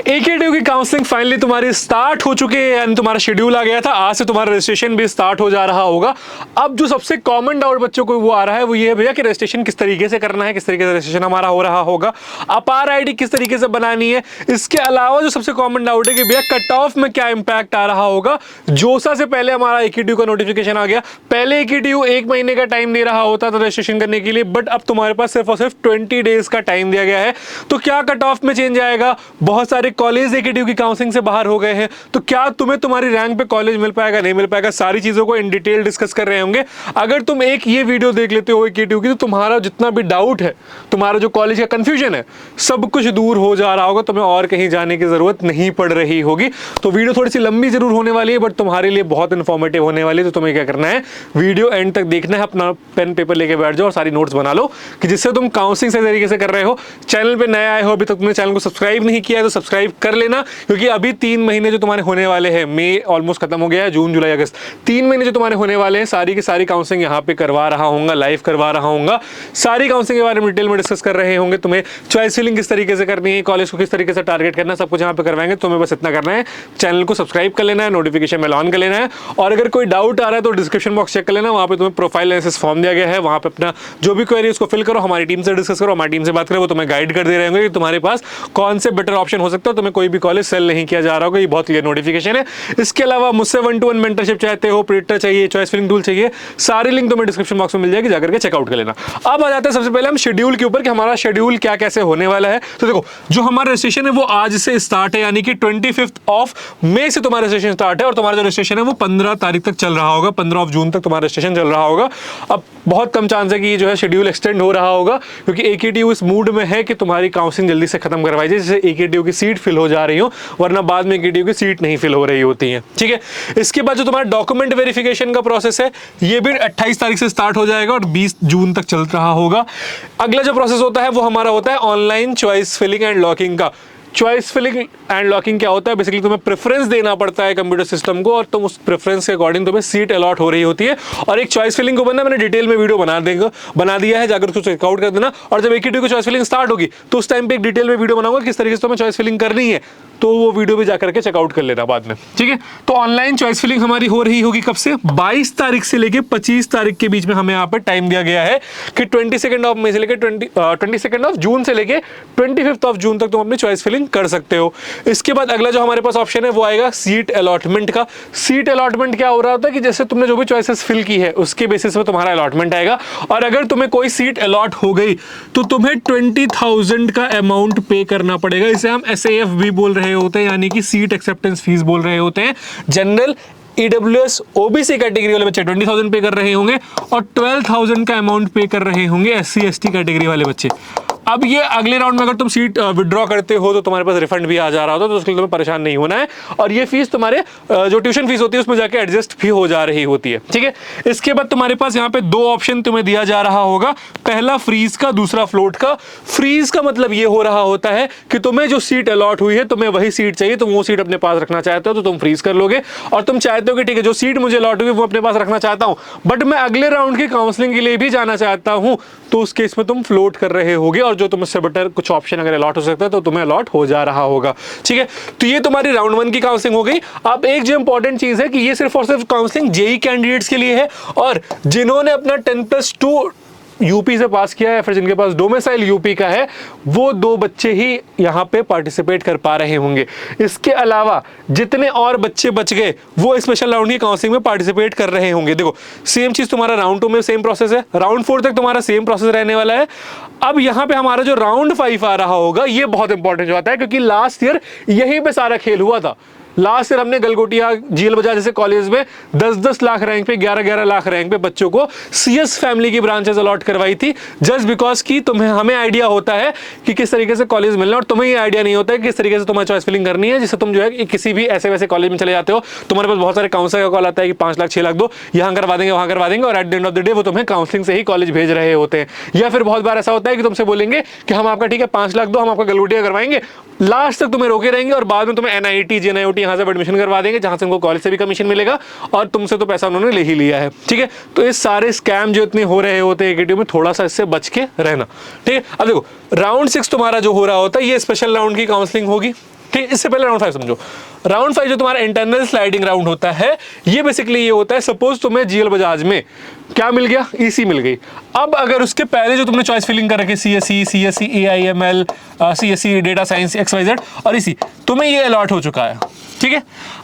AKTU की counselling finally तुम्हारी start हो चुकी है, यानी तुम्हारा शेड्यूल आ गया था। आज से तुम्हारा रजिस्ट्रेशन भी स्टार्ट हो जा रहा होगा। अब जो सबसे कॉमन डाउट बच्चों को वो आ रहा है वो ये है भैया कि रजिस्ट्रेशन किस तरीके से करना है, किस तरीके से रजिस्ट्रेशन हमारा हो रहा होगा, अपार आईडी किस तरीके से बनानी है। इसके अलावा जो सबसे कॉमन डाउट है कि भैया कट ऑफ में क्या इंपैक्ट आ रहा होगा। जोसा से पहले हमारा एकेटीयू का नोटिफिकेशन आ गया। पहले एकेटीयू 1 महीने का टाइम दे रहा होता था रजिस्ट्रेशन करने के लिए, बट अब तुम्हारे पास सिर्फ और सिर्फ 20 डेज का टाइम दिया गया है। तो क्या कट ऑफ में चेंज आएगा? बहुत सारे कॉलेज एकेटीयू की काउंसलिंग से बाहर हो गए हैं, तो क्या तुम्हें तुम्हारी रैंक पे कॉलेज मिल पाएगा, नहीं मिल पाएगा, सारी चीजों को इन डिटेल डिस्कस कर रहे होंगे। अगर तुम एक ये वीडियो देख लेते हो एकेटीयू की, तो तुम्हारा जितना भी डाउट है, तुम्हारा जो कॉलेज का कंफ्यूजन है, सब कुछ दूर हो जा रहा होगा। तुम्हें और कहीं जाने की जरूरत नहीं पड़ रही होगी। तो वीडियो थोड़ी सी लंबी जरूर होने वाली है, बट तुम्हारे लिए बहुत इंफॉर्मेटिव होने वाली है। तो तुम्हें क्या करना है, वीडियो एंड तक देखना है, अपना पेन पेपर लेके बैठ जाओ और सारी नोट्स बना लो, कि जिससे तुम काउंसलिंग सही तरीके से कर रहे हो। चैनल पे नए आए हो, अभी तक तुमने चैनल को सब्सक्राइब नहीं किया है तो सब्सक्राइब कर लेना, क्योंकि अभी 3 महीने जो तुम्हारे होने वाले हैं, मई ऑलमोस्ट खत्म हो गया है, जून जुलाई अगस्त 3 महीने जो तुम्हारे होने वाले हैं, सारी की सारी काउंसलिंग यहाँ पे करवा रहा हूँ, लाइव करवा रहा हूँ। सारी काउंसलिंग के बारे में डिटेल में डिस्कस कर रहे होंगे। तुम्हें चॉइस फिलिंग किस तरीके से करनी है, कॉलेज को किस तरीके से टारगेट करना, सब कुछ यहाँ पे करवाएंगे। तुम्हें बस इतना करना है, चैनल को सब्सक्राइब कर लेना है, नोटिफिकेशन बेल ऑन कर लेना है। और अगर कोई डाउट आ रहा है तो डिस्क्रिप्शन बॉक्स चेक कर लेना, वहाँ पे तुम्हें प्रोफाइल एनालिसिस फॉर्म दिया गया है, वहाँ पे अपना जो भी क्वेरी उसको फिल करो, हमारी टीम से डिस्कस करो, हमारी टीम से बात करो, वो तुम्हें गाइड कर दे रहे होंगे कि तुम्हारे पास कौन से बेटर ऑप्शन हो सकता है। तुम्हें कोई भी कॉलेज सेल नहीं किया जा रहा होगा, ये बहुत क्लियर नोटिफिकेशन है। इसके अलावा मुझसे 1-to-1 मेंटरशिप चाहते हो, प्रिडिक्टर चाहिए, चॉइस फिलिंग टूल चाहिए, सारी लिंक तुम्हें डिस्क्रिप्शन बॉक्स में मिल जाएगी, जाकर के चेकआउट कर लेना। अब आ जाते हैं सबसे पहले हम शेड्यूल के ऊपर कि हमारा शेड्यूल क्या कैसे होने वाला है। तो देखो, जो हमारा रजिस्ट्रेशन है वो आज से स्टार्ट है, यानी कि 25 मई से तुम्हारा रजिस्ट्रेशन स्टार्ट है, और तुम्हारा जो रजिस्ट्रेशन है वो 15 तारीख तक चल रहा होगा, 15 जून तक तुम्हारा रजिस्ट्रेशन चल रहा होगा। अब बहुत कम चांस है कि ये जो है शेड्यूल एक्सटेंड हो रहा होगा, क्योंकि एकेटीयू इस मूड में है कि तुम्हारी काउंसलिंग जल्दी से खत्म करवाई जाए, जिससे एकेटीयू की सीट फिल हो जा रही हो, वरना बाद में एकेटीयू की सीट नहीं फिल हो रही होती है। ठीक है, इसके बाद जो तुम्हारा डॉक्यूमेंट वेरिफिकेशन का प्रोसेस है, ये भी 28 तारीख से स्टार्ट हो जाएगा और 20 जून तक चल रहा होगा। अगला जो प्रोसेस होता है वो हमारा होता है online choice filling and locking का। चॉइस फिलिंग एंड लॉकिंग क्या होता है? बेसिकली तुम्हें प्रेफरेंस देना पड़ता है कंप्यूटर सिस्टम को, और तुम उस प्रेफरेंस के अकॉर्डिंग तुम्हें सीट अलॉट हो रही होती है। और एक चॉइस फिलिंग को मैंने डिटेल में वीडियो बना दिया है, जाकर उसको चेकआउट कर देना। और जब एकेटीयू की चॉइस फिलिंग स्टार्ट होगी तो उस टाइम पे एक डिटेल में वीडियो बनाऊंगा किस तरीके से तुम्हें चॉइस फिलिंग करनी है, तो वो वीडियो भी जाकर के चेकआउट कर लेना बाद में। ठीक है, तो ऑनलाइन चॉइस फिलिंग हमारी हो रही होगी कब से? 22 तारीख से लेके 25 तारीख के बीच में हमें यहाँ पे टाइम दिया गया है कि 22 मई से लेके 22 जून से लेके 25 जून तक तुम अपनी चॉइस फिलिंग कर सकते हो। इसके बाद अगला जो हमारे पास ऑप्शन है वो आएगा सीट अलॉटमेंट का। सीट अलॉटमेंट क्या हो रहा होता है कि जैसे तुमने जो भी चॉइसेस फिल की है उसके बेसिस पे तुम्हारा अलॉटमेंट आएगा, और अगर तुम्हें कोई सीट अलॉट हो गई तो तुम्हें 20,000 का अमाउंट पे करना पड़ेगा। इसे हम SAF भी बोल रहे होते हैं, यानी कि सीट एक्सेप्टेंस फीस बोल रहे होते हैं। जनरल, EWS, OBC कैटेगरी वाले बच्चे 20,000 पे कर रहे होंगे, और 12,000 का अमाउंट पे कर रहे होंगे SC ST कैटेगरी वाले बच्चे। अब ये अगले राउंड में अगर तुम सीट विड्रॉ करते हो तो तुम्हारे पास रिफंड भी आ जा रहा होता है, तो उसके लिए तुम्हें परेशान नहीं होना है। और ये फीस तुम्हारे जो ट्यूशन फीस होती है उसमें जाके एडजस्ट भी हो जा रही होती है। ठीक है, इसके बाद तुम्हारे पास यहाँ पे 2 ऑप्शन तुम्हें दिया जा रहा होगा, पहला फ्रीज का, दूसरा फ्लोट का। फ्रीज का मतलब ये हो रहा होता है कि तुम्हें जो सीट अलॉट हुई है, तुम्हें वही सीट चाहिए, तुम वो सीट अपने पास रखना चाहते हो तो तुम फ्रीज कर लोगे। और तुम चाहते हो कि ठीक है, जो सीट मुझे अलॉट हुई वो अपने पास रखना चाहता हूँ, बट मैं अगले राउंड की काउंसलिंग के लिए भी जाना चाहता हूँ, तो उस केस में तुम फ्लोट कर रहे होगे, और जो तुमसे बेटर कुछ ऑप्शन अगर अलॉट हो सकता है तो तुम्हें अलॉट हो जा रहा होगा। ठीक है, तो ये तुम्हारी राउंड 1 की काउंसलिंग हो गई। अब एक जो इंपॉर्टेंट चीज है कि ये सिर्फ और सिर्फ काउंसलिंग जेईई कैंडिडेट्स के लिए है, और जिन्होंने अपना 10+2 यूपी से पास किया है, फिर जिनके पास डोमिसाइल यूपी का है, वो 2 बच्चे ही यहाँ पे पार्टिसिपेट कर पा रहे होंगे। इसके अलावा जितने और बच्चे बच गए वो स्पेशल राउंड की काउंसलिंग में पार्टिसिपेट कर रहे होंगे। देखो, सेम चीज तुम्हारा राउंड 2 में सेम प्रोसेस है, राउंड 4 तक तुम्हारा सेम प्रोसेस रहने वाला है। अब यहाँ पे हमारा जो राउंड 5 आ रहा होगा, ये बहुत इंपॉर्टेंट हो जाता है, क्योंकि लास्ट ईयर यहीं पे सारा खेल हुआ था। लास्ट ईयर हमने गलगोटिया, जीएल बजाज जैसे कॉलेज में 10-10 लाख रैंक पे, 11-11 लाख रैंक पे बच्चों को CS फैमिली की ब्रांचेस अलॉट करवाई थी, जस्ट बिकॉज की तुम्हें हमें आइडिया होता है कि किस तरीके से कॉलेज मिलना, और तुम्हें ये आइडिया नहीं होता है कि किस तरीके से तुम्हें चॉइस फिलिंग करनी है, जिससे तुम जो है किसी भी ऐसे वैसे कॉलेज में चले जाते हो। तुम्हारे पास बहुत सारे काउंसलर का कॉल आता है कि 5 लाख 6 लाख दो, यहाँ करवा देंगे वहाँ करवा देंगे, और at the end of the day वो तुम्हें काउंसलिंग से ही कॉलेज भेज रहे होते हैं। या फिर बहुत बार ऐसा होता है कि तुमसे बोलेंगे कि हम आपका ठीक है 5 लाख दो, हम आपका गलगोटिया करवाएंगे, लास्ट तक तुम्हें रोके रहेंगे, और बाद में तुम्हें NIT JNIOT यहाँ से एडमिशन करवा देंगे, जहां से उनको कॉलेज से भी कमीशन मिलेगा, और तुमसे तो पैसा उन्होंने ले ही लिया है। ठीक है, तो ये सारे स्कैम जो इतने हो रहे होते हैं एकेटीयू में, थोड़ा सा इससे बच के रहना। ठीक है, अब देखो राउंड 6 तुम्हारा जो हो रहा होता है, ये स्पेशल राउंड की काउंसलिंग होगी। ठीक, इससे पहले राउंड 5 समझो। राउंड 5 जो तुम्हारा इंटरनल स्लाइडिंग राउंड होता है, ये बेसिकली ये होता है, सपोज तुम्हें जीएल बजाज में क्या मिल गया, ईसी मिल गई। अब अगर उसके पहले जो तुमने चॉइस फिलिंग कर रखी CSC AIML, CSC data science XYZ और ईसी, तुम्हें ये अलॉट हो चुका है, ठीक है।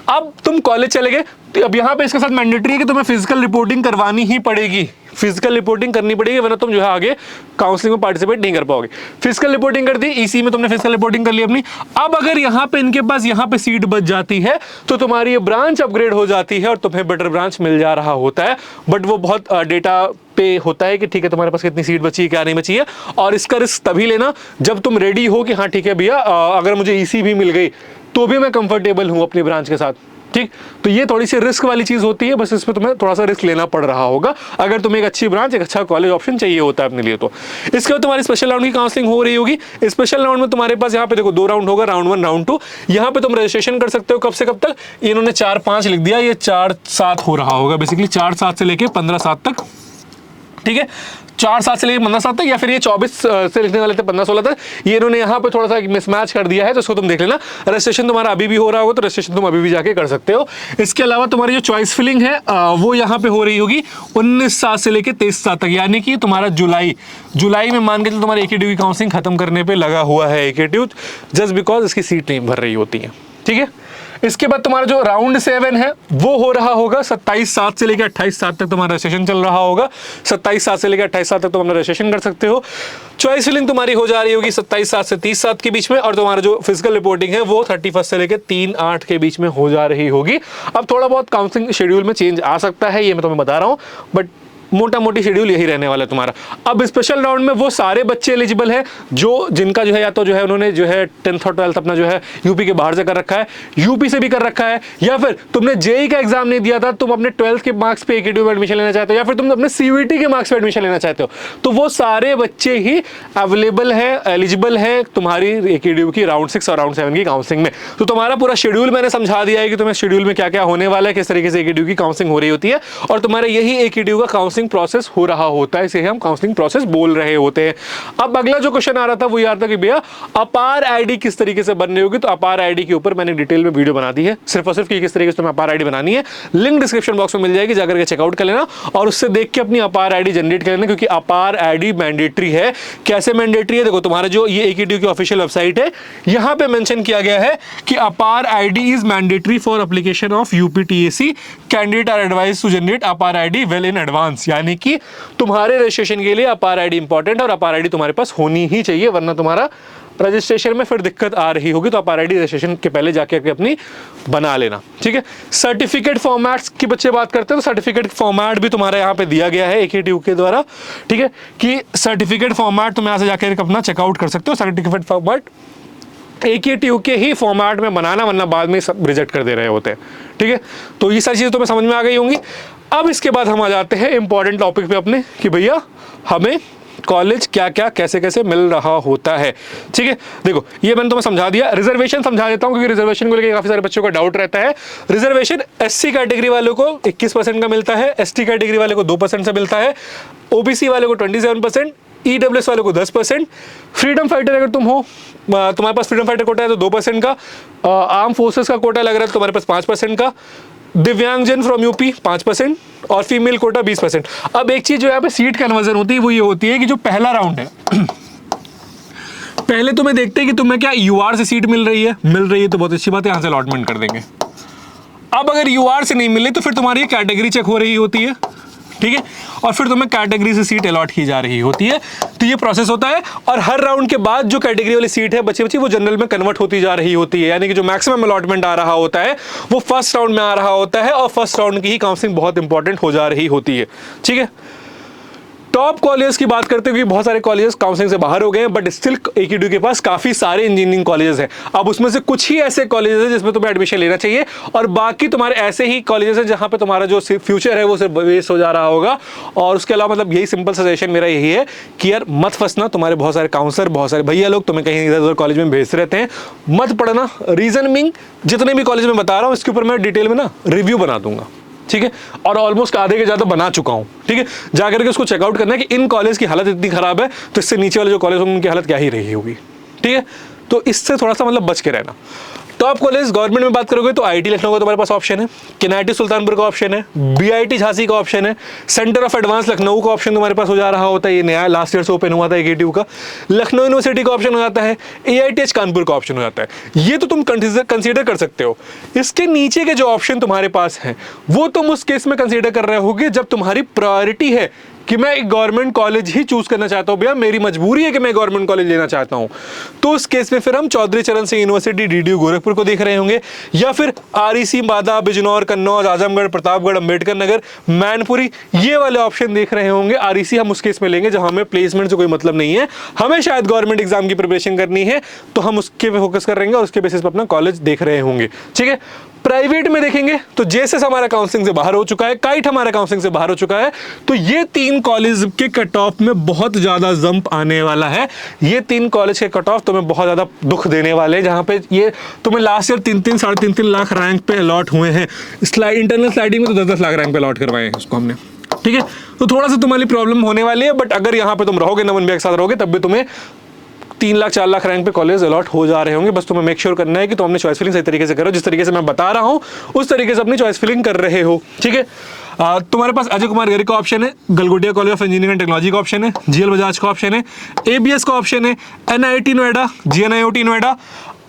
अब तुम कॉलेज चले गए, तो अब यहाँ पे इसके साथ मैंडेटरी है कि तुम्हें फिजिकल रिपोर्टिंग करवानी ही पड़ेगी, फिजिकल रिपोर्टिंग करनी पड़ेगी, वरना तुम जो है आगे काउंसलिंग में पार्टिसिपेट नहीं कर पाओगे। फिजिकल रिपोर्टिंग कर दी, ईसी में तुमने फिजिकल रिपोर्टिंग कर ली अपनी। अब अगर यहाँ पे इनके पास यहाँ पे सीट बच जाती है तो तुम्हारी ये ब्रांच अपग्रेड हो जाती है और तुम्हें बेटर ब्रांच मिल जा रहा होता है, बट वो बहुत डेटा पे होता है कि ठीक है तुम्हारे पास कितनी सीट बची है, क्या नहीं बची है। और इसका रिस्क तभी लेना जब तुम रेडी हो कि हाँ ठीक है भैया, अगर मुझे ईसी भी मिल गई तो भी मैं कंफर्टेबल हूं अपनी ब्रांच के साथ, ठीक। तो ये थोड़ी सी रिस्क वाली चीज होती है, बस इसमें तुम्हें थोड़ा सा रिस्क लेना पड़ रहा होगा अगर तुम्हें एक अच्छी ब्रांच, एक अच्छा कॉलेज ऑप्शन चाहिए होता है अपने लिए। तो इसके बाद तुम्हारी स्पेशल राउंड की काउंसलिंग हो रही होगी। स्पेशल राउंड में तुम्हारे पास यहाँ पे देखो 2 राउंड होगा, राउंड 1 राउंड 2। यहाँ पे तुम रजिस्ट्रेशन कर सकते हो कब से कब तक, इन्होंने 4-5 लिख दिया, ये 4-7 हो रहा होगा बेसिकली, 4-7 से लेके 15-7 तक, ठीक है। 4-7 से लेकर 15-7 तक, या फिर ये 24 से लिखने वाले थे 15-16 तक, ये इन्होंने यहाँ पे थोड़ा सा मिसमैच कर दिया है, तो इसको तुम देख लेना। रजिस्ट्रेशन तुम्हारा अभी भी हो रहा होगा तो रजिस्ट्रेशन तुम अभी भी जाके कर सकते हो। इसके अलावा तुम्हारी जो चॉइस फिलिंग है वो यहाँ पे हो रही होगी 19/7 से लेकर 23/7 तक, यानी कि तुम्हारा जुलाई में मान के चलो तुम्हारी AKTU की काउंसलिंग खत्म करने पर लगा हुआ है AKTU, जस्ट बिकॉज इसकी सीट नहीं भर रही होती है, ठीक है। इसके बाद तुम्हारा जो राउंड 7 है वो हो रहा होगा 27/7 से लेकर 28/7 तक तुम्हारा रजिस्ट्रेशन चल रहा होगा। 27/7 से लेकर 28/7 तक तुम अपना रजिस्ट्रेशन कर सकते हो। चॉइस फिलिंग तुम्हारी हो जा रही होगी 27/7 से 30/7 के बीच में, और तुम्हारा जो फिजिकल रिपोर्टिंग है वो 31 से लेकर 3/8 के बीच में हो जा रही होगी। अब थोड़ा बहुत काउंसलिंग शेड्यूल में चेंज आ सकता है, ये मैं तुम्हें बता रहा हूँ, बट मोटा मोटी शेड्यूल यही रहने वाला है तुम्हारा। अब स्पेशल राउंड में वो सारे बच्चे एलिजिबल है जो जिनका जो है या तो जो है उन्होंने जो है 10th और 12th अपना जो है यूपी के बाहर से कर रखा है, यूपी से भी कर रखा है, या फिर तुमने जेईई का एग्जाम नहीं दिया था, तुम अपने 12th के मार्क्स पे AKTU में एडमिशन लेना चाहते हो, या फिर तुम अपने CUET के मार्क्स पे एडमिशन लेना चाहते हो, तो वो सारे बच्चे ही अवेलेबल है, एलिजिबल है तुम्हारी AKTU की राउंड 6 और राउंड 7 की काउंसलिंग में। तो तुम्हारा पूरा शेड्यूल मैंने समझा दिया है कि तुम्हें शेड्यूल में क्या क्या होने वाला है, किस तरीके से AKTU की काउंसलिंग हो रही होती है, और तुम्हारा यही AKTU का काउंसलिंग प्रोसेस हो रहा होता है, इसे हम काउंसलिंग प्रोसेस बोल रहे होते हैं। अब अगला जो क्वेश्चन आ रहा था वो ये आ रहा था कि भैया अपार आईडी किस तरीके से बननी होगी, तो अपार आईडी के ऊपर मैंने डिटेल में वीडियो बना दी है, सिर्फ और सिर्फ कि किस तरीके से तुम्हें अपार आईडी बनानी है। लिंक डिस्क्रिप्शन बॉक्स में मिल जाएगी, जाकर के चेकआउट कर लेना और उससे देख के अपनी अपार आईडी जनरेट कर लेना, क्योंकि अपार आईडी मैंडेटरी है। कैसे मैंडेटरी है, देखो तुम्हारा जो ये AKTU की ऑफिशियल वेबसाइट है, यहां पे मेंशन किया गया है कि APAAR ID is mandatory for application of UPTAC, candidate are advised to generate APAAR ID well in advance, यानी कि तुम्हारे रजिस्ट्रेशन के लिए अपार आईडी इंपॉर्टेंट और अपार आईडी तुम्हारे पास होनी ही चाहिए, वरना तुम्हारा रजिस्ट्रेशन में फिर दिक्कत आ रही होगी। तो अपार आईडी रजिस्ट्रेशन के पहले जाके अपनी बना लेना, ठीक है। सर्टिफिकेट फॉर्मेट्स की बच्चे बात करते हैं, तो सर्टिफिकेट फॉर्मेट भी तुम्हारा यहाँ पे दिया गया है AKTU के द्वारा, ठीक है, कि सर्टिफिकेट फॉर्मेट तुम यहाँ से जाकर अपना चेकआउट कर सकते हो। सर्टिफिकेट फॉर्मेट AKTU के ही फॉर्मेट में बनाना, वरना बाद में सब रिजेक्ट कर दे रहे होते हैं, ठीक है। तो ये सारी चीज़ें तुम्हें समझ में आ गई होंगी। अब इसके बाद हम आ जाते हैं इंपॉर्टेंट टॉपिक पे अपने, कि भैया हमें कॉलेज क्या क्या कैसे कैसे मिल रहा होता है, ठीक है। देखो ये मैंने तुम्हें समझा दिया, रिजर्वेशन समझा देता हूं, क्योंकि रिजर्वेशन को लेकर काफी सारे बच्चों का डाउट रहता है। रिजर्वेशन SC कैटेगरी वालों को 21% का मिलता है, ST कैटेगरी वाले को 2% से मिलता है, OBC वाले को 27%, EWS वाले को 10%, फ्रीडम फाइटर अगर तुम हो, तुम्हारे पास फ्रीडम फाइटर कोटा है तो 2% का, आर्म फोर्सेस का कोटा लग रहा है तो तुम्हारे पास 5% का, दिव्यांगजन फ्रॉम यूपी 5% और फीमेल कोटा 20%। अब एक चीज जो यहाँ पे सीट कन्वर्जन होती है वो ये होती है कि जो पहला राउंड है पहले तुम्हें देखते हैं कि तुम्हें क्या UR से सीट मिल रही है तो बहुत अच्छी बात है, यहाँ से अलॉटमेंट कर देंगे। अब अगर UR से नहीं मिले तो फिर तुम्हारी कैटेगरी चेक हो रही होती है, ठीक है, और फिर तुम्हें कैटेगरी से सीट अलॉट की जा रही होती है। तो ये प्रोसेस होता है, और हर राउंड के बाद जो कैटेगरी वाली सीट है बची वो जनरल में कन्वर्ट होती जा रही होती है, यानी कि जो मैक्सिमम अलॉटमेंट आ रहा होता है वो फर्स्ट राउंड में आ रहा होता है, और फर्स्ट राउंड की ही काउंसलिंग बहुत इंपॉर्टेंट हो जा रही होती है, ठीक है। टॉप कॉलेजेस की बात करते हुए बहुत सारे कॉलेजेस काउंसलिंग से बाहर हो गए हैं, बट स्टिल AKTU के पास काफी सारे इंजीनियरिंग कॉलेजेस हैं। अब उसमें से कुछ ही ऐसे कॉलेजेस हैं जिसमें तुम्हें एडमिशन लेना चाहिए, और बाकी तुम्हारे ऐसे ही कॉलेजेस हैं जहां पे तुम्हारा जो फ्यूचर है वो सिर्फ वेस्ट हो जा रहा होगा। और उसके अलावा मतलब यही सिंपल सजेशन मेरा यही है कि यार मत फंसना, तुम्हारे बहुत सारे काउंसलर, बहुत सारे भैया लोग तुम्हें कहीं इधर उधर कॉलेज में भेजते रहते हैं, मत पढ़ना। रीजन मीन जितने भी कॉलेज में बता रहा हूँ इसके ऊपर मैं डिटेल में ना रिव्यू बना दूंगा, ठीक है, और ऑलमोस्ट आधे के ज्यादा बना चुका हूं, ठीक है। जाकर के उसको चेकआउट करना है कि इन कॉलेज की हालत इतनी खराब है तो इससे नीचे वाले जो कॉलेज होंगे उनकी हालत क्या ही रही होगी, ठीक है। तो इससे थोड़ा सा मतलब बच के रहना। टॉप कॉलेज गवर्नमेंट में बात करोगे तो आईटी लखनऊ का तुम्हारे पास ऑप्शन है, केनाईटी सुल्तानपुर का ऑप्शन है, बीआईटी झांसी का ऑप्शन है, सेंटर ऑफ एडवांस लखनऊ का ऑप्शन तुम्हारे पास हो जा रहा होता है, ये नया लास्ट ईयर से ओपन हुआ था एकेटीयू का, लखनऊ यूनिवर्सिटी का ऑप्शन हो जाता है, एआईटीएच कानपुर का ऑप्शन हो जाता है। ये तो तुम कंसीडर कर सकते हो। इसके नीचे के जो ऑप्शन तुम्हारे पास हैं वो तुम उस केस में कंसीडर कर रहे होगे जब तुम्हारी प्रायोरिटी है कि मैं एक गवर्नमेंट कॉलेज ही चूज करना चाहता हूं, भैया मेरी मजबूरी है कि मैं गवर्नमेंट कॉलेज लेना चाहता हूं, तो उस केस में फिर हम चौधरी चरण सिंह यूनिवर्सिटी डीडीयू गोरखपुर को देख रहे होंगे, या फिर आरईसी बादा बिजनौर कन्नौज आजमगढ़ प्रतापगढ़ अंबेडकर नगर मैनपुरी ये वाले ऑप्शन देख रहे होंगे। आरईसी हम उस केस में लेंगे जहां हमें प्लेसमेंट से कोई मतलब नहीं है, हमें शायद गवर्नमेंट एग्जाम की प्रिपरेशन करनी है, तो हम उसके पे फोकस कर रहेंगे और उसके बेसिस पर अपना कॉलेज देख रहे होंगे। ठीक है, प्राइवेट में देखेंगे तो जेएसएस हमारा काउंसलिंग से बाहर हो चुका है, काइट हमारा काउंसलिंग से बाहर हो चुका है, तो ये 3 कॉलेज के कट ऑफ में बहुत ज्यादा जंप आने वाला है। ये 3 कॉलेज के कट ऑफ तुम्हें बहुत ज्यादा दुख देने वाले हैं, जहां पे ये तुम्हें लास्ट ईयर 3-3 साढ़े 3 लाख रैंक पे अलॉट हुए हैं। इंटरनल स्लाइडिंग में तो 10-10 लाख रैंक पे अलॉट करवाए हैं उसको हमने। ठीक है, तो थोड़ा सा तुम्हारी प्रॉब्लम होने वाली है, बट अगर यहाँ पे तुम रहोगे नमन भैया के साथ रहोगे तब भी तुम्हें 3 लाख 4 लाख रैंक पे कॉलेज अलॉट हो जा रहे होंगे। बस तुम्हें मेक श्योर करना है कि तुम अपनी चॉइस फिलिंग सही तरीके से करो, जिस तरीके से मैं बता रहा हूँ उस तरीके से अपनी चॉइस फिलिंग कर रहे हो। ठीक है, तुम्हारे पास अजय कुमार गिरी का ऑप्शन है, Galgotia college of engineering and technology का ऑप्शन है, जीएल बजाज का ऑप्शन है, एबीएस का ऑप्शन है, एनआईटी नोएडा, जीएनआईओटी नोएडा।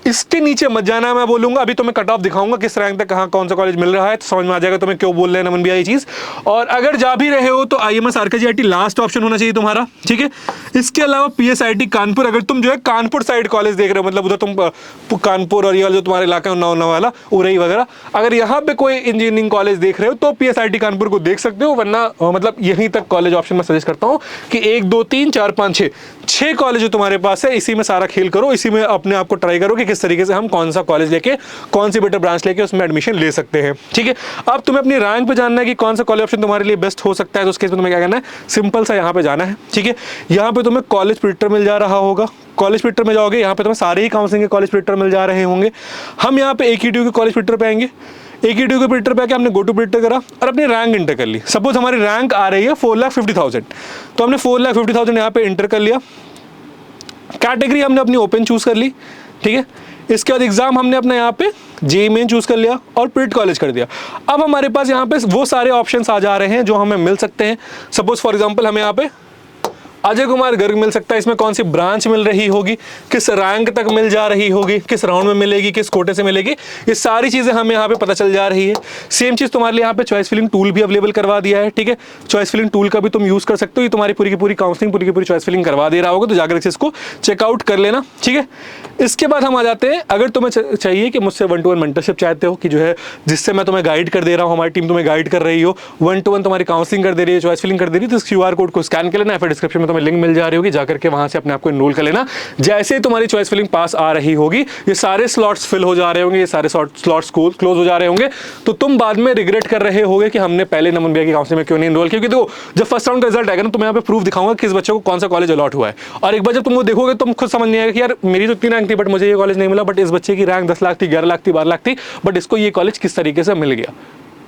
इसके नीचे मत जाना, मैं बोलूंगा अभी तुम्हें कट ऑफ दिखाऊंगा किस रैंक तक कहाँ कौन सा कॉलेज मिल रहा है, तो समझ में आ जाएगा तुम्हें क्यों बोल रहे हैं नमन भैया ये चीज। और अगर जा भी रहे हो तो आईएमएस आरकेजीआईटी लास्ट ऑप्शन होना चाहिए तुम्हारा। ठीक है, इसके अलावा पीएसआईटी कानपुर, अगर तुम जो है कानपुर साइड कॉलेज देख रहे हो, मतलब उधर तुम कानपुर और ये वाला जो तुम्हारे इलाका है उन्नाव वाला उरई वगैरह, अगर यहाँ पे कोई इंजीनियरिंग कॉलेज देख रहे हो तो पीएसआईटी कानपुर को देख सकते हो, वरना मतलब यहीं तक कॉलेज ऑप्शन में सजेस्ट करता हूँ कि 1 2 3 4 5 6 कॉलेज जो तुम्हारे पास है इसी में सारा खेल करो, इसी में अपने आप को ट्राई करो कि किस तरीके से हम कौन सा कॉलेज लेके कौन सी बेटर ब्रांच लेके उसमें एडमिशन ले सकते हैं। ठीक है, अब तुम्हें अपनी रैंक पे जानना है कि कौन सा कॉलेज ऑप्शन तुम्हारे लिए बेस्ट हो सकता है, तो उस केस में तुम्हें क्या करना है, सिंपल सा यहाँ पे जाना है। ठीक है, यहाँ पे तुम्हें कॉलेज प्रिडिक्टर मिल जा रहा होगा, कॉलेज प्रिडिक्टर में जाओगे यहाँ पे तुम्हें सारे ही काउंसलिंग के कॉलेज प्रिडिक्टर मिल जा रहे होंगे। हम यहाँ पे एकेटीयू के कॉलेज प्रिडिक्टर पे आएंगे, एकेटीयू के प्रिडिक्टर पे आके हमने गो टू प्रिडिक्टर करा और अपनी रैंक इंटर कर ली। सपोज हमारी रैंक आ रही है 4,50,000, तो हमने 4,50,000 यहाँ पे इंटर कर लिया। कैटेगरी हमने अपनी ओपन चूज कर ली। ठीक है, इसके बाद एग्जाम हमने अपना यहाँ पे जेईई मेन चूज कर लिया और प्रिट कॉलेज कर दिया। अब हमारे पास यहाँ पे वो सारे ऑप्शंस आ जा रहे हैं जो हमें मिल सकते हैं। सपोज फॉर एग्जांपल हमें यहाँ पे अजय कुमार गर्ग मिल सकता है, इसमें कौन सी ब्रांच मिल रही होगी, किस रैंक तक मिल जा रही होगी, किस राउंड में मिलेगी, किस कोटे से मिलेगी, ये सारी चीजें हमें यहाँ पे पता चल जा रही है। सेम चीज तुम्हारे लिए यहाँ पे चॉइस फिलिंग टूल भी अवेलेबल करवा दिया है। ठीक है, चॉइस फिलिंग टूल का भी तुम यूज कर सकते हो, ये तुम्हारी पूरी की पूरी काउंसलिंग पूरी की पूरी चॉइस फिलिंग करवा दे रहा होगा, तो जाकर इस इसको चेकआउट कर लेना। ठीक है, इसके बाद हम आ जाते हैं, अगर तुम्हें चाहिए कि मुझसे 1-to-1 मेंटरशिप चाहते हो कि जो है जिससे मैं तुम्हें गाइड कर दे रहा हूँ, हमारी टीम तुम्हें गाइड कर रही हो, 1-to-1 तुम्हारी काउंसलिंग कर दे रही है, चॉइस फिलिंग कर दे रही है, तो इस क्यूआर कोड को स्कैन कर लेना, फिर डिस्क्रिप्शन में तुम्हें लिंक मिल जा रही होगी, जाकर के वहां से अपने आप को इनरोल कर लेना। जैसे ही तुम्हारी चॉइस फिलिंग पास आ रही होगी, ये सारे स्लॉट्स फिल हो जा रहे होंगे, ये सारे स्लॉट्स क्लोज हो जा रहे होंगे, तो तुम बाद में रिग्रेट कर रहे होगे कि हमने पहले नमन भैया की काउंसलिंग में क्यों नहीं इनरोल किया। क्योंकि देखो जब फर्स्ट राउंड का रिजल्ट आएगा ना, तो मैं यहाँ पे प्रूफ दिखाऊंगा किस बच्चे को कौन सा कॉलेज अलॉट हुआ है, और एक बार जब तुम वो देखोगे तुम खुद समझ नहीं आएगा कि यार मेरी तो 3 रैंक थी बट मुझे ये कॉलेज नहीं मिला, बट इस बच्चे की रैंक 10 लाख थी, 11 लाख थी, 12 लाख थी, बट इसको ये कॉलेज किस तरीके से मिल गया।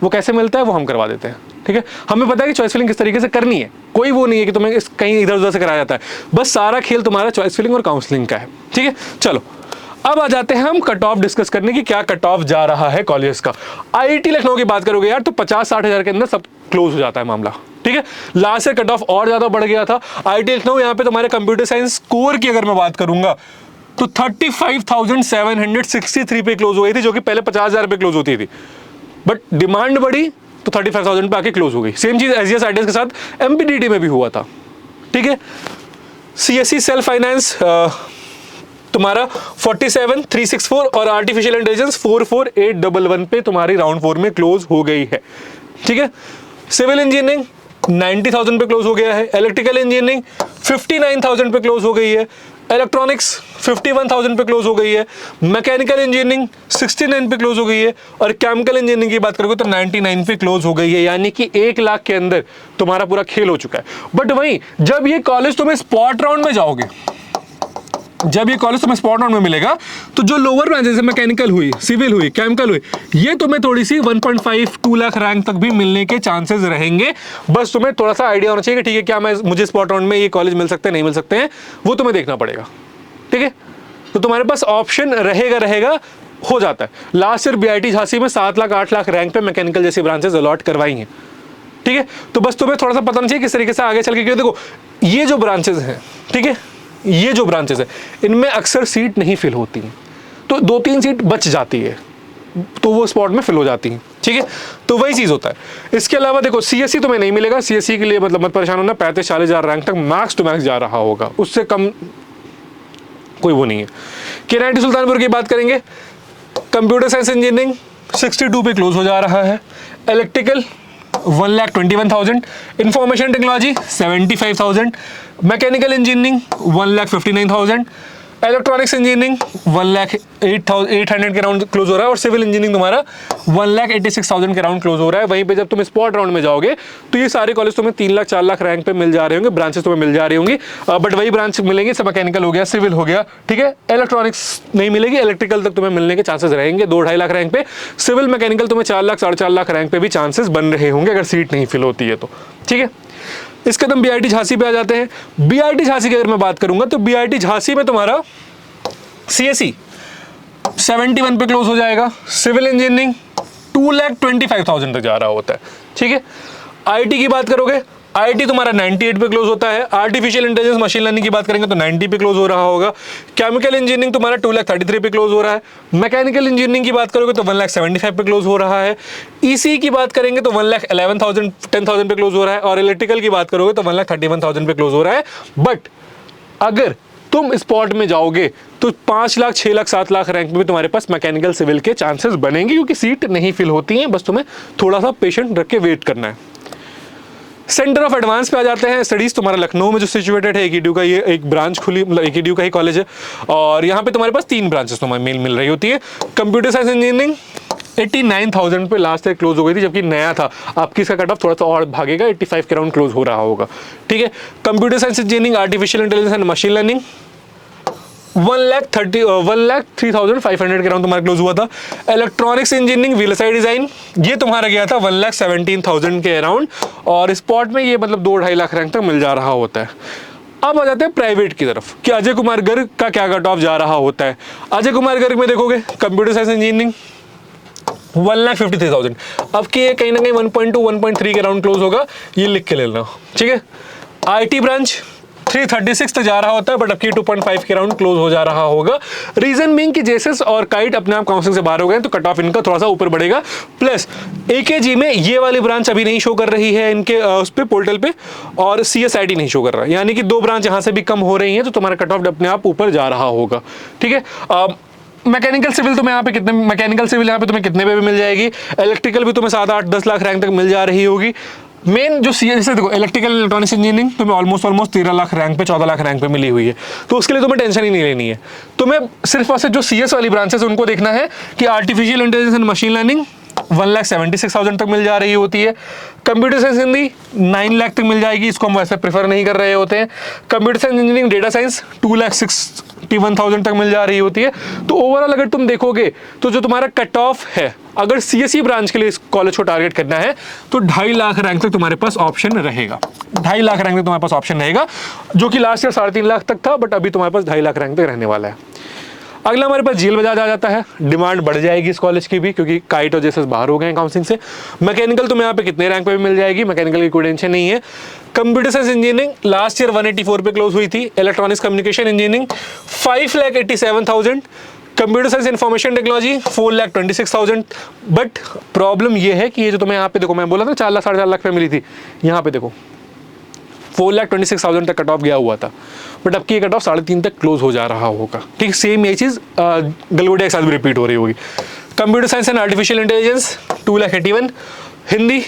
वो कैसे मिलता है वो हम करवा देते हैं। ठीक है, हमें पता है कि चॉइस फिलिंग किस तरीके से करनी है, कोई वो नहीं है कि तुम्हें कहीं इधर उधर से कराया जाता है, बस सारा खेल तुम्हारा चॉइस फिलिंग और काउंसलिंग का है। ठीक है, चलो अब आ जाते हैं हम कट ऑफ डिस्कस करने की, क्या कट ऑफ जा रहा है कॉलेज का। आईआईटी लखनऊ की बात करोगे यार तो 50-60 हजार के अंदर सब क्लोज हो जाता है मामला। ठीक है, लास्ट से कट ऑफ और ज्यादा बढ़ गया था। आईआईटी लखनऊ यहाँ पे तुम्हारे कंप्यूटर साइंस स्कोर की अगर मैं बात करूंगा तो 35,763 पे क्लोज हो गई थी, जो कि पहले 50,000 पे क्लोज होती थी, बट डिमांड बढ़ी तो 35,000 पे आके क्लोज हो गई। सेम चीज एसजीएस आईटीएस के साथ एमपीडीटी में भी हुआ था। ठीक है, सीएससी सेल्फ फाइनेंस तुम्हारा 47,364 और आर्टिफिशियल इंटेलिजेंस 44,811 पे तुम्हारी राउंड 4 में क्लोज हो गई है। ठीक है, सिविल इंजीनियरिंग 90,000 पे क्लोज हो गया है, इलेक्ट्रिकल इंजीनियरिंग 59,000 पे क्लोज हो गई है, इलेक्ट्रॉनिक्स 51,000 पे क्लोज हो गई है, मैकेनिकल इंजीनियरिंग 69 पे क्लोज हो गई है, और केमिकल इंजीनियरिंग की बात करोगे तो 99 पे क्लोज हो गई है। यानी कि 1 लाख के अंदर तुम्हारा पूरा खेल हो चुका है। बट वहीं जब ये कॉलेज तुम्हें स्पॉट राउंड में जाओगे, जब ये कॉलेज तुम्हें स्पॉट राउंड में मिलेगा, तो जो लोअर ब्रांचेस है, मैकेनिकल हुई, सिविल हुई, केमिकल हुई, ये तुम्हें थोड़ी सी 1.5-2 लाख रैंक तक भी मिलने के चांसेस रहेंगे। बस तुम्हें थोड़ा सा आइडिया होना चाहिए कि ठीक है क्या मुझे स्पॉट राउंड में ये कॉलेज मिल सकते हैं, नहीं मिल सकते हैं, वो तुम्हें देखना पड़ेगा। ठीक है, तो तुम्हारे पास ऑप्शन रहेगा हो जाता है। लास्ट ईयर बीआईटी झांसी में 7 लाख 8 लाख रैंक पे मैकेनिकल जैसी ब्रांचेस अलॉट करवाई हैं, ठीक है। तो बस तुम्हें थोड़ा सा पता नहीं चाहिए किस तरीके से आगे चल के, देखो ये जो ब्रांचेस हैं, ठीक है, ये जो ब्रांचेस है इनमें अक्सर सीट नहीं फिल होती हैं, तो 2-3 सीट बच जाती है, तो वो स्पॉट में फिल हो जाती हैं, ठीक है। तो वही चीज़ होता है। इसके अलावा देखो सीएससी तुम्हें नहीं मिलेगा, सीएससी के लिए मतलब मत परेशान होना, 35-40 हज़ार रैंक तक मैक्स टू मैक्स जा रहा होगा, उससे कम कोई वो नहीं है। केएनआईटी सुल्तानपुर की बात करेंगे, कंप्यूटर साइंस इंजीनियरिंग 62 पे क्लोज हो जा रहा है, electrical 1,21,000, information technology 75,000, mechanical engineering 1,59,000, electronics engineering 1,08,800 के राउंड क्लोज हो रहा है, और सिविल इंजीनियरिंग तुम्हारा 1,86,000 के राउंड क्लोज हो रहा है। वहीं पे जब तुम स्पॉट राउंड में जाओगे तो ये सारे कॉलेज तुम्हें 3 लाख 4 लाख रैंक पे मिल जा रहे होंगे, ब्रांचेस तुम्हें मिल जा रही होंगी, बट वही ब्रांच मिलेंगे सब मैकेनिकल हो गया, सिविल हो गया, ठीक है। इलेक्ट्रॉनिक्स नहीं मिलेगी, इलेक्ट्रिकल तक तुम्हें मिलने के चांसेस रहेंगे 2-2.5 लाख रैंक पे, सिविल मैकेनिकल तुम्हें 4 लाख 4.5 लाख रैंक पे भी चांसेस बन रहे होंगे अगर सीट नहीं फिल होती है तो, ठीक है। इसके बाद बीआईटी झांसी पे आ जाते हैं। बीआईटी झांसी की अगर मैं बात करूंगा तो बीआईटी झांसी में तुम्हारा सीएससी 71 पे क्लोज हो जाएगा, सिविल इंजीनियरिंग 2,25,000 तक जा रहा होता है, ठीक है। आईटी की बात करोगे, आईटी तुम्हारा 98 पे क्लोज होता है, आर्टिफिशियल इंटेलिजेंस मशीन लर्निंग की बात करेंगे तो 90 पे क्लोज हो रहा होगा, केमिकल इंजीनियरिंग तुम्हारा 2,33 पे क्लोज हो रहा है, मैकेनिकल इंजीनियरिंग की बात करोगे तो 1,75,000 पे क्लोज हो रहा है, ईसी की बात करेंगे तो 1,11,000 10,000 पे क्लोज हो रहा है, और इलेक्ट्रिकल की बात करोगे तो 1,31,000 पे क्लोज हो रहा है। बट अगर तुम स्पॉट में जाओगे तो 5 लाख 6 लाख 7 लाख रैंक में भी तुम्हारे पास मैकेनिकल सिविल के चांसेस बनेंगे, क्योंकि सीट नहीं फिल होती हैं, बस तुम्हें थोड़ा सा पेशेंट रख के वेट करना है। सेंटर ऑफ एडवांस पे आ जाते हैं। स्टडीज तुम्हारा लखनऊ में जो सिचुएटेड है, एकेडीयू का ये एक ब्रांच खुली, मतलब एकेडीयू का ही कॉलेज है, और यहाँ पे तुम्हारे पास 3 ब्रांचेस तुम्हें मिल रही होती है। कंप्यूटर साइंस इंजीनियरिंग 89,000 पे लास्ट ईयर क्लोज हो गई थी, जबकि नया था, आपकी इसका कट ऑफ थोड़ा सा और भागेगा, 85 के राउंड क्लोज हो रहा होगा, ठीक है। Computer science engineering artificial intelligence and machine learning 1,03,500 के राउंड तुम्हारा क्लोज हुआ था। इलेक्ट्रॉनिक्स इंजीनियरिंग वीएलएसआई डिजाइन ये तुम्हारा गया था 1,17,000 के अराउंड, और स्पॉट में ये मतलब 2-2.5 लाख रैंक तक मिल जा रहा होता है। अब आ जाते हैं प्राइवेट की तरफ कि अजय कुमार गर्ग का क्या कट ऑफ जा रहा होता है। अजय कुमार गर्ग में देखोगे कंप्यूटर साइंस इंजीनियरिंग 1,53,000, अब कि कहीं ना कहीं 1.2 1.3 के राउंड क्लोज होगा, ये लिख के ले लेना, ठीक है। आईटी ब्रांच 336 तक जा रहा होता है, बट अब की 2.5 के राउंड क्लोज हो जा रहा होगा। रीजन बीइंग कि जेसेस और काइट अपने आप काउंसिलिंग से बाहर हो गए, तो कट ऑफ इनका थोड़ा सा ऊपर बढ़ेगा। प्लस एकेजी में ये वाली ब्रांच अभी नहीं शो कर रही है इनके उस पे पोर्टल पे, और सीएसआईटी नहीं शो कर रहा है, यानी कि 2 ब्रांच यहाँ से भी कम हो रही हैं, तो तुम्हारा कट ऑफ अपने आप ऊपर जा रहा होगा, ठीक है। मैकेनिकल सिविल तुम्हें यहाँ पे कितने, मैकेनिकल सिविल यहाँ पे तुम्हें कितने पे भी मिल जाएगी, इलेक्ट्रिकल भी तुम्हें 7-8-10 लाख रैंक तक मिल जा रही होगी। मेन जो सीएससी देखो, इलेक्ट्रिकल इलेक्ट्रॉनिक्स इंजीनियरिंग तुम्हें ऑलमोस्ट 13 लाख रैंक पे 14 लाख रैंक पे मिली हुई है, तो उसके लिए तुम्हें टेंशन ही नहीं लेनी है। तुम्हें सिर्फ और सिर्फ जो सीएस वाली ब्रांचेस है उनको देखना है कि artificial intelligence and machine learning 1,76,000 तक मिल जा रही होती है। कंप्यूटर साइंस हिंदी 9 लाख तक मिल जाएगी, इसको हम वैसे प्रेफर नहीं कर रहे होते हैं। Computer science engineering data science 2,61,000 तक मिल जा रही होती है। तो ओवरऑल अगर तुम देखोगे तो जो तुम्हारा कट ऑफ है, अगर सीएससी ब्रांच के लिए इस कॉलेज को टारगेट करना है तो 2.5 लाख रैंक तक तुम्हारे पास ऑप्शन रहेगा, 2.5 लाख रैंक तक तुम्हारे पास ऑप्शन रहेगा, जो कि लास्ट ईयर 3.5 लाख तक था, बट अभी तुम्हारे पास 2.5 लाख रैंक तक रहने वाला है। अगला हमारे पास जीएल बजाज आ जाता है। डिमांड बढ़ जाएगी इस कॉलेज की भी, क्योंकि काइट और जेसेस बाहर हो गए हैं काउंसिलिंग से। मैकेनिकल तुम्हें यहाँ पे कितने रैंक पे भी मिल जाएगी, मैकेनिकल की कोई टेंशन नहीं है। Computer science engineering last year 184 पे क्लोज हुई थी। Electronics communication engineering 5,87,000। Computer science information technology 4,26,000। But problem ये है कि ये जो तुम्हें यहाँ पे देखो, मैं बोला था 4 लाख 4.5 लाख पे मिली थी, यहाँ पे देखो 4,26,000 तक कट ऑफ गया हुआ था, बट अब की कट ऑफ 3.5 तक क्लोज हो जा रहा होगा, ठीक। सेम ये चीज़ गलगोटिया के साथ भी रिपीट हो रही होगी। Computer science and artificial intelligence 2,81,000, Hindi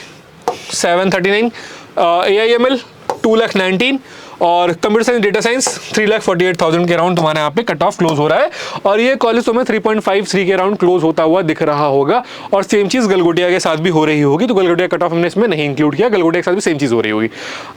739, AIML 2,19,000, और कंप्यूटर साइंस डेटा साइंस 3,48,000 के राउंड तुम्हारे यहाँ पे कट ऑफ क्लोज हो रहा है, और ये कॉलेज तुम्हें 3.53 के राउंड क्लोज होता हुआ दिख रहा होगा। और सेम चीज़ गलगोटिया के साथ भी हो रही होगी, तो गलगोटिया कट ऑफ हमने इसमें नहीं इंक्लूड किया, गलगोटिया के साथ भी सेम चीज़ हो रही होगी।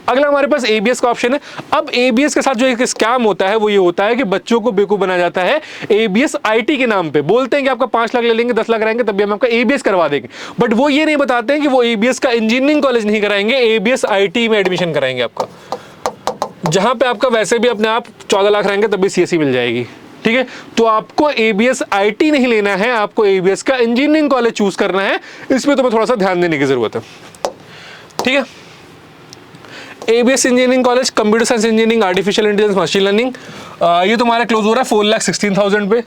अगला हमारे पास ABS का ऑप्शन है। अब ABS के साथ जो एक स्कैम होता है वो ये होता है कि बच्चों को बेवकूफ़ बनाया जाता है। ABS IT के नाम पे बोलते हैं कि आपका 5 लाख ले लेंगे, 10 लाख रहेंगे, तब भी हम आपका ABS करवा देंगे, बट वो ये नहीं बताते हैं कि वो ABS का इंजीनियरिंग कॉलेज नहीं कराएंगे, ABS IT में एडमिशन कराएंगे आपका, जहां पे आपका वैसे भी अपने आप 14 लाख रहेंगे तब भी CSE मिल जाएगी, ठीक है, तो आपको ABS IT नहीं लेना है, आपको ABS का इंजीनियरिंग कॉलेज चूज करना है। इसमें तुम्हें थोड़ा सा ध्यान देने की जरूरत है, ठीक है। ABS engineering college, computer science engineering, artificial intelligence, machine learning, ये तुम्हारा क्लोज हो रहा है 4,16,000 पे।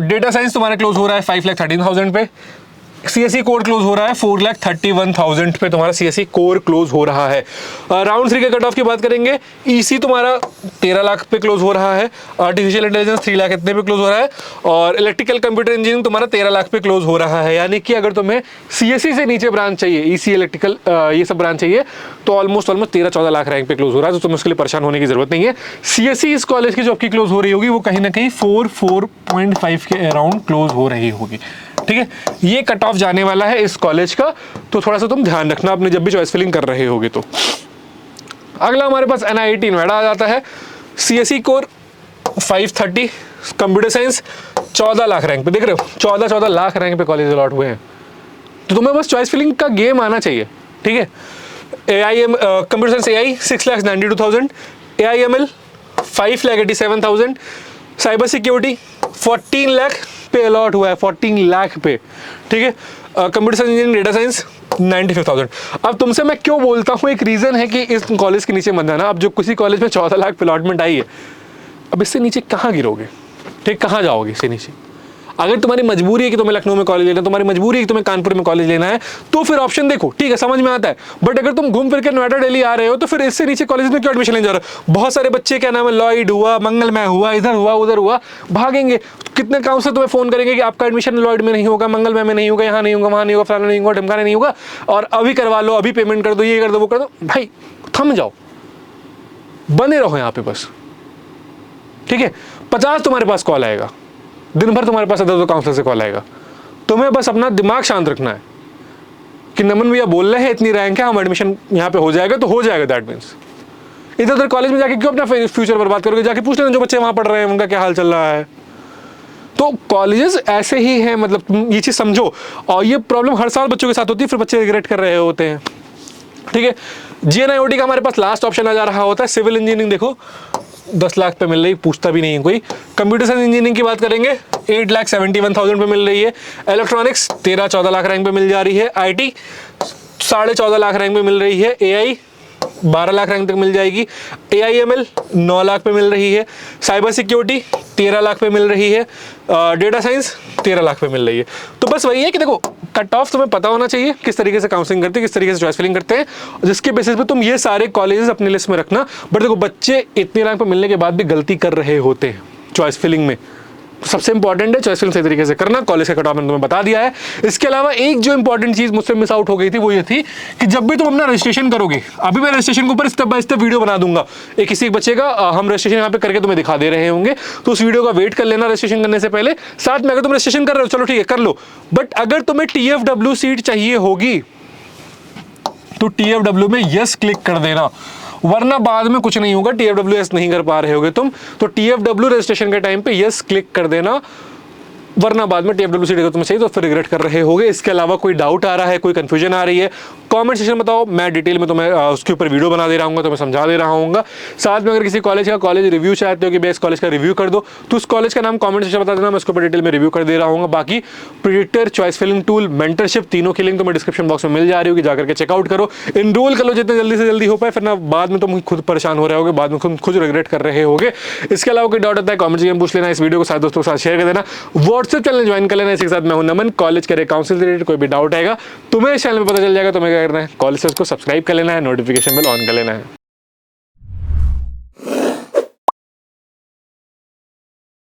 डेटा साइंस तुम्हारा क्लोज हो रहा है 5,13,000 पे। CSE कोर क्लोज हो रहा है 4,31,000 पे, तुम्हारा CSE कोर क्लोज हो रहा है। राउंड 3 के कट ऑफ की बात करेंगे, EC तुम्हारा 13 लाख पे क्लोज हो रहा है, आर्टिफिशियल इंटेलिजेंस 3 लाख इतने पे क्लोज हो रहा है, और इलेक्ट्रिकल कंप्यूटर इंजीनियरिंग तुम्हारा 13 लाख पे क्लोज हो रहा है। यानी कि अगर तुम्हें CSE से नीचे ब्रांच चाहिए, EC, इलेक्ट्रिकल, ये सब ब्रांच चाहिए, तो ऑलमोस्ट 13-14 लाख रैंक पे क्लोज हो रहा है, तो तुम्हें उसके लिए परेशान होने की जरूरत नहीं है। CSE इस कॉलेज की जो आपकी क्लोज हो रही होगी वो कहीं ना कहीं 4.5 के अराउंड क्लोज हो रही होगी, ठीक है। ये कट ऑफ जाने वाला है इस कॉलेज का, तो थोड़ा सा तुम ध्यान रखना अपने जब भी चॉइस फिलिंग कर रहे होगे। तो अगला हमारे पास NIT नोएडा आ जाता है। CSE core 530, computer science 14 lakh rank पे, देख रहे हो 14 लाख रैंक पे कॉलेज अलॉट हुए हैं। तो तुम्हें बस चॉइस फिलिंग का गेम आना चाहिए, ठीक है। AIM computer science AI 6,92,000, AIML 5,87,000, cyber security 14 lakh पे अलॉट हुआ है, 14 लाख पे, ठीक है। Computer science engineering, data science 95,000। अब तुमसे मैं क्यों बोलता हूँ, एक रीजन है कि इस कॉलेज के नीचे मत जाना। अब जो किसी कॉलेज में 14 लाख पे अलॉटमेंट आई है, अब इससे नीचे कहाँ गिरोगे, ठीक, कहाँ जाओगे इससे नीचे। अगर तुम्हारी मजबूरी है कि तुम्हें लखनऊ में कॉलेज लेना है, तुम्हारी मजबूरी है कि तुम्हें कानपुर में कॉलेज लेना है, तो फिर ऑप्शन देखो, ठीक है, समझ में आता है। बट अगर तुम घूम फिर के नोएडा दिल्ली आ रहे हो, तो फिर इससे नीचे कॉलेज में क्यों एडमिशन लेने जा रहे हो। बहुत सारे बच्चे, क्या नाम है, लॉयड हुआ, मंगलमय हुआ, इधर हुआ उधर हुआ, भागेंगे। कितने काउंसलर तुम्हें फोन करेंगे कि आपका एडमिशन लॉयड में नहीं होगा, मंगलमय में नहीं होगा, यहाँ नहीं होगा, वहाँ नहीं होगा, फलाना नहीं होगा, ढमकाना नहीं होगा, और अभी करवा लो, अभी पेमेंट कर दो, ये कर दो, वो कर दो। भाई थम जाओ, बने रहो यहाँ पे बस, ठीक है। 50 तुम्हारे पास कॉल आएगा दिन भर, तुम्हारे पास 10 काउंसलर से कॉल आएगा। तुम्हें बस अपना दिमाग शांत रखना है कि नमन भैया बोल रहे हैं इतनी रैंक है, हम एडमिशन यहाँ पे हो जाएगा, तो हो जाएगा। दैट मीन्स इधर उधर कॉलेज में जाके क्यों अपना फ्यूचर बर्बाद करोगे। जाके पूछ लेना जो बच्चे वहाँ पढ़ रहे हैं उनका क्या हाल चल रहा है। तो कॉलेजेस ऐसे ही हैं, मतलब तुम ये चीज़ समझो। और ये प्रॉब्लम हर साल बच्चों के साथ होती है, फिर बच्चे रिग्रेट कर रहे होते हैं, ठीक है। GNIOT का हमारे पास लास्ट ऑप्शन आ जा रहा होता है। सिविल इंजीनियरिंग देखो 10 लाख पे मिल रही, पूछता भी नहीं है कोई। कंप्यूटर साइंस इंजीनियरिंग की बात करेंगे 8,71,000 पे मिल रही है। इलेक्ट्रॉनिक्स 13-14 लाख रैंक पे मिल जा रही है। IT 14.5 लाख रैंक पे मिल रही है। AI 12 लाख रैंक तक मिल जाएगी। AIML 9 लाख पे मिल रही है। साइबर सिक्योरिटी 13 लाख पे मिल रही है। डेटा साइंस 13 लाख पे मिल रही है। तो बस वही है कि देखो, कट ऑफ तुम्हें पता होना चाहिए किस तरीके से काउंसलिंग करते हैं, किस तरीके से चॉइस फिलिंग करते हैं, जिसके बेसिस पे तुम ये सारे कॉलेजेस अपनी लिस्ट में रखना। बट देखो, बच्चे इतने रैंक पे मिलने के बाद भी गलती कर रहे होते हैं चॉइस फिलिंग में। सबसे इंपॉर्टेंट है चॉइस फिलिंग सही तरीके से करना। कॉलेज का कट ऑफ मैंने तुम्हें बता दिया है। इसके अलावा एक जो इंपॉर्टेंट चीज मुझसे मिस आउट हो गई थी, वो ये थी कि जब भी तुम अपना रजिस्ट्रेशन करोगे, अभी मैं रजिस्ट्रेशन के ऊपर स्टेप बाय स्टेप वीडियो बना दूंगा। एक किसी एक बच्चे का हम रजिस्ट्रेशन यहाँ पे करके तुम्हें दिखा दे रहे होंगे, तो उस वीडियो का वेट कर लेना रजिस्ट्रेशन करने से पहले। साथ में अगर तुम रजिस्ट्रेशन कर रहे हो, चलो ठीक है कर लो, बट अगर तुम्हें TFW सीट चाहिए होगी तो TFW में यस क्लिक कर देना, वरना बाद में कुछ नहीं होगा। TFWS नहीं कर पा रहे होगे तुम, तो TFW रजिस्ट्रेशन के टाइम पे यस क्लिक कर देना, वरना बाद में TFW सीट अगर तुम्हें चाहिए तो फिर रिग्रेट कर रहे होगे। इसके अलावा कोई डाउट आ रहा है, कोई कंफ्यूजन आ रही है, कमेंट सेक्शन में बताओ। मैं डिटेल में तुम्हें उसके ऊपर वीडियो बना दे रहा हूँ, तुम्हें समझा दे रहा हूँ। साथ में अगर किसी कॉलेज का कॉलेज रिव्यू चाहते हो कि बेस्ट कॉलेज का रिव्यू कर दो, तो उस कॉलेज का नाम कमेंट सेक्शन में बता देना, मैं उसके ऊपर डिटेल में रिव्यू कर दे रहा हूँ। बाकी predictor, choice filling tool, mentorship, तीनों की लिंक तुम्हें डिस्क्रिप्शन बॉक्स में मिल जा रही होगी, जाकर के चेकआउट करो, इनरोल कर लो जितने जल्दी से जल्दी हो पाए, फिर ना बाद में तुम खुद परेशान हो रहे होगे, बाद में खुद रिग्रेट कर रहे होगे। इसके अलावा कोई डाउट आता है कमेंट सेक्शन में पूछ लेना, इस वीडियो को सारे दोस्तों के साथ शेयर कर देना, व्हाट्सएप चैनल ज्वाइन कर लेना। इसके साथ मैं हूं नमन। कॉलेज करे काउंसिल से रिलेटेड कोई भी डाउट आएगा तुम्हें इस चैनल में पता चल जाएगा। तुम्हें क्या करना है, कॉलेज को सब्सक्राइब कर लेना है, नोटिफिकेशन बेल ऑन कर लेना है।